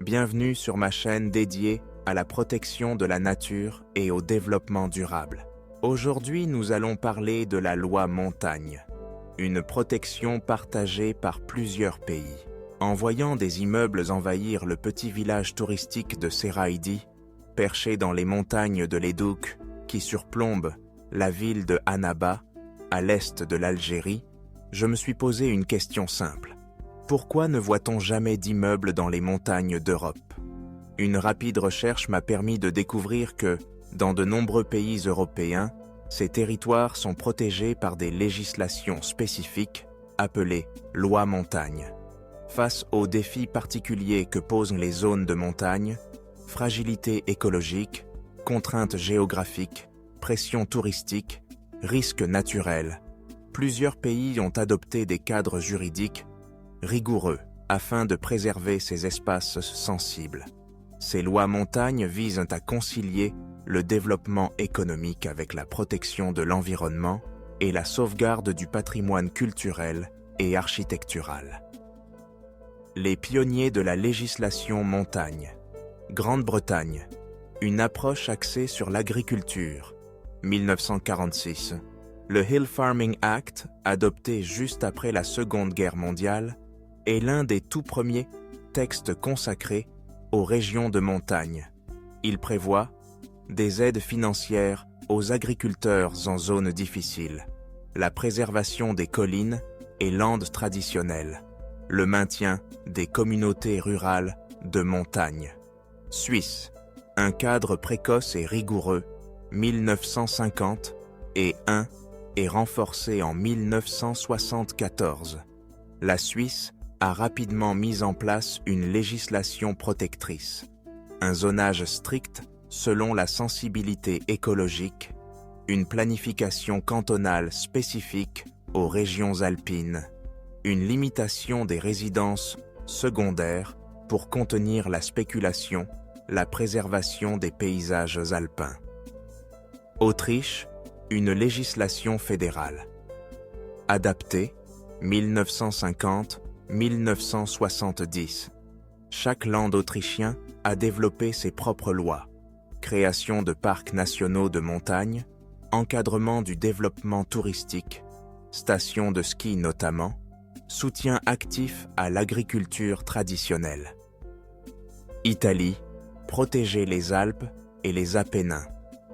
Bienvenue sur ma chaîne dédiée à la protection de la nature et au développement durable. Aujourd'hui, nous allons parler de la loi montagne, une protection partagée par plusieurs pays. En voyant des immeubles envahir le petit village touristique de Seraidi, perché dans les montagnes de l'Edouk, qui surplombent la ville de Annaba, à l'est de l'Algérie, je me suis posé une question simple. Pourquoi ne voit-on jamais d'immeubles dans les montagnes d'Europe? Une rapide recherche m'a permis de découvrir que, dans de nombreux pays européens, ces territoires sont protégés par des législations spécifiques, appelées lois montagne. Face aux défis particuliers que posent les zones de montagne, fragilité écologique, contraintes géographiques, pression touristique, risques naturels, plusieurs pays ont adopté des cadres juridiques rigoureux afin de préserver ces espaces sensibles. Ces lois montagne visent à concilier le développement économique avec la protection de l'environnement et la sauvegarde du patrimoine culturel et architectural. Les pionniers de la législation montagne. Grande-Bretagne. Une approche axée sur l'agriculture. 1946. Le Hill Farming Act, adopté juste après la Seconde Guerre mondiale, est l'un des tout premiers textes consacrés aux régions de montagne. Il prévoit des aides financières aux agriculteurs en zones difficiles, la préservation des collines et landes traditionnelles, le maintien des communautés rurales de montagne. Suisse, un cadre précoce et rigoureux, 1950, et un est renforcé en 1974. La Suisse a rapidement mis en place une législation protectrice, un zonage strict selon la sensibilité écologique, une planification cantonale spécifique aux régions alpines, une limitation des résidences secondaires pour contenir la spéculation, la préservation des paysages alpins. Autriche, une législation fédérale. Adaptée, 1950-1970. Chaque land autrichien a développé ses propres lois. Création de parcs nationaux de montagne, encadrement du développement touristique, stations de ski notamment, soutien actif à l'agriculture traditionnelle. Italie, protéger les Alpes et les Apennins.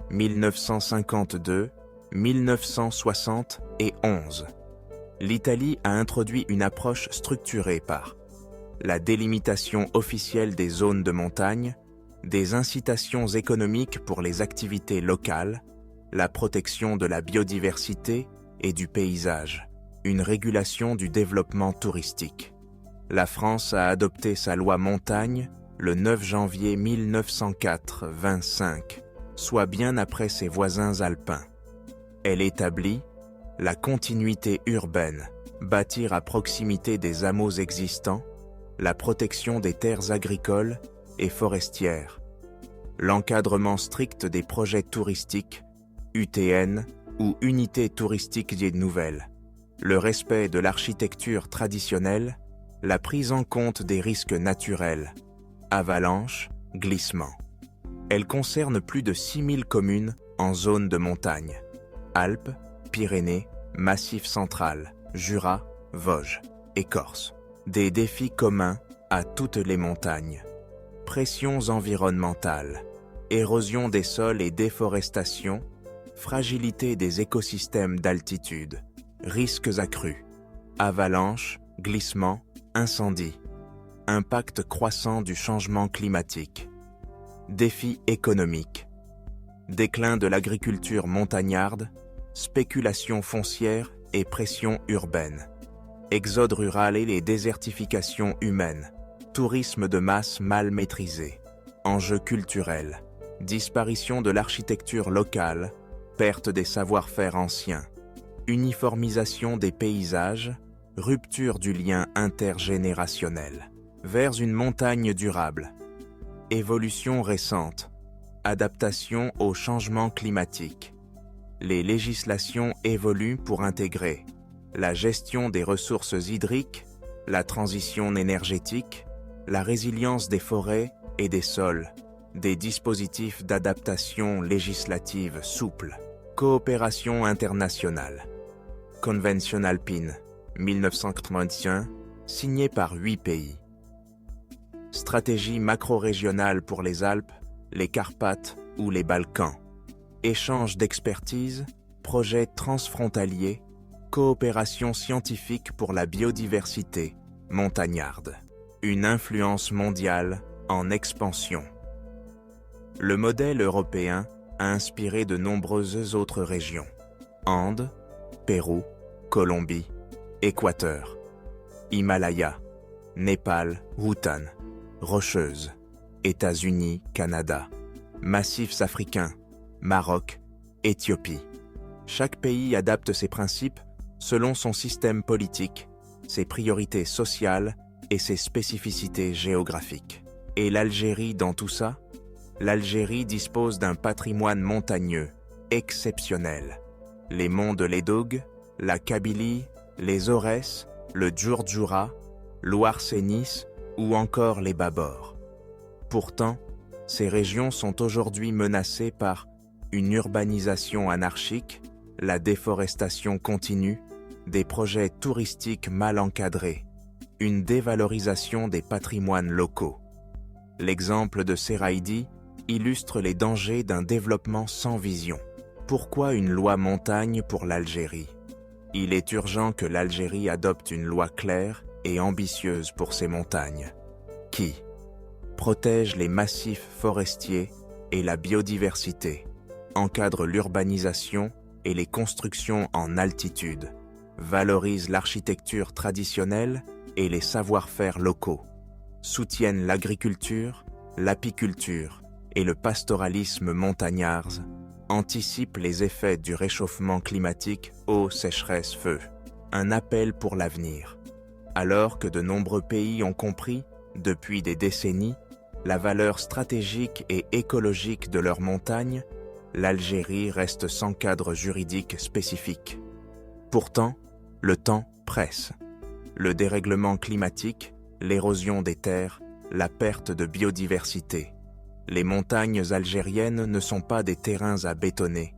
1952, 1971. L'Italie a introduit une approche structurée par la délimitation officielle des zones de montagne, des incitations économiques pour les activités locales, la protection de la biodiversité et du paysage, une régulation du développement touristique. La France a adopté sa loi montagne le 9 janvier 1904-25, soit bien après ses voisins alpins. Elle établit la continuité urbaine, bâtir à proximité des hameaux existants, la protection des terres agricoles et forestières, l'encadrement strict des projets touristiques, UTN ou unités touristiques dites nouvelles, le respect de l'architecture traditionnelle, la prise en compte des risques naturels, avalanches, glissements. Elle concerne plus de 6000 communes en zone de montagne, Alpes, Pyrénées, Massif central, Jura, Vosges et Corse. Des défis communs à toutes les montagnes. Pressions environnementales, érosion des sols et déforestation, fragilité des écosystèmes d'altitude, risques accrus, avalanches, glissements, incendies, impact croissant du changement climatique, défis économiques, déclin de l'agriculture montagnarde, spéculation foncière et pression urbaine, exode rural et les désertifications humaines, tourisme de masse mal maîtrisé, enjeux culturels, disparition de l'architecture locale, perte des savoir-faire anciens, uniformisation des paysages, rupture du lien intergénérationnel, vers une montagne durable, évolution récente, adaptation au changement climatique. Les législations évoluent pour intégrer la gestion des ressources hydriques, la transition énergétique, la résilience des forêts et des sols, des dispositifs d'adaptation législative souples, coopération internationale. Convention alpine, 1991, signé par 8 pays. Stratégie macro-régionale pour les Alpes, les Carpates ou les Balkans. Échange d'expertise, projets transfrontaliers, coopération scientifique pour la biodiversité montagnarde. Une influence mondiale en expansion. Le modèle européen a inspiré de nombreuses autres régions. Andes, Pérou, Colombie, Équateur, Himalaya, Népal, Bhoutan, Rocheuses, États-Unis, Canada, massifs africains, Maroc, Éthiopie. Chaque pays adapte ses principes selon son système politique, ses priorités sociales et ses spécificités géographiques. Et l'Algérie dans tout ça? L'Algérie dispose d'un patrimoine montagneux exceptionnel. Les monts de l'Edoug, la Kabylie, les Aurès, le Djourdjoura, l'Ouarsénis ou encore les Babors. Pourtant, ces régions sont aujourd'hui menacées par une urbanisation anarchique, la déforestation continue, des projets touristiques mal encadrés, une dévalorisation des patrimoines locaux. L'exemple de Seraïdi illustre les dangers d'un développement sans vision. Pourquoi une loi montagne pour l'Algérie? Il est urgent que l'Algérie adopte une loi claire et ambitieuse pour ses montagnes, qui protège les massifs forestiers et la biodiversité, encadre l'urbanisation et les constructions en altitude, valorise l'architecture traditionnelle et les savoir-faire locaux, soutiennent l'agriculture, l'apiculture et le pastoralisme montagnard, anticipe les effets du réchauffement climatique, eau, sécheresse, feu. Un appel pour l'avenir. Alors que de nombreux pays ont compris, depuis des décennies, la valeur stratégique et écologique de leurs montagnes, l'Algérie reste sans cadre juridique spécifique. Pourtant, le temps presse. Le dérèglement climatique, l'érosion des terres, la perte de biodiversité. Les montagnes algériennes ne sont pas des terrains à bétonner,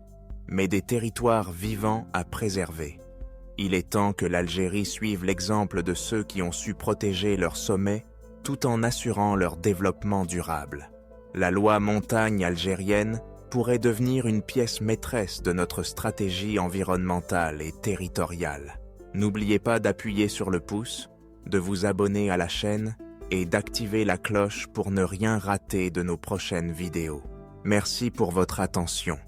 mais des territoires vivants à préserver. Il est temps que l'Algérie suive l'exemple de ceux qui ont su protéger leurs sommets tout en assurant leur développement durable. La loi montagne algérienne pourrait devenir une pièce maîtresse de notre stratégie environnementale et territoriale. N'oubliez pas d'appuyer sur le pouce, de vous abonner à la chaîne et d'activer la cloche pour ne rien rater de nos prochaines vidéos. Merci pour votre attention.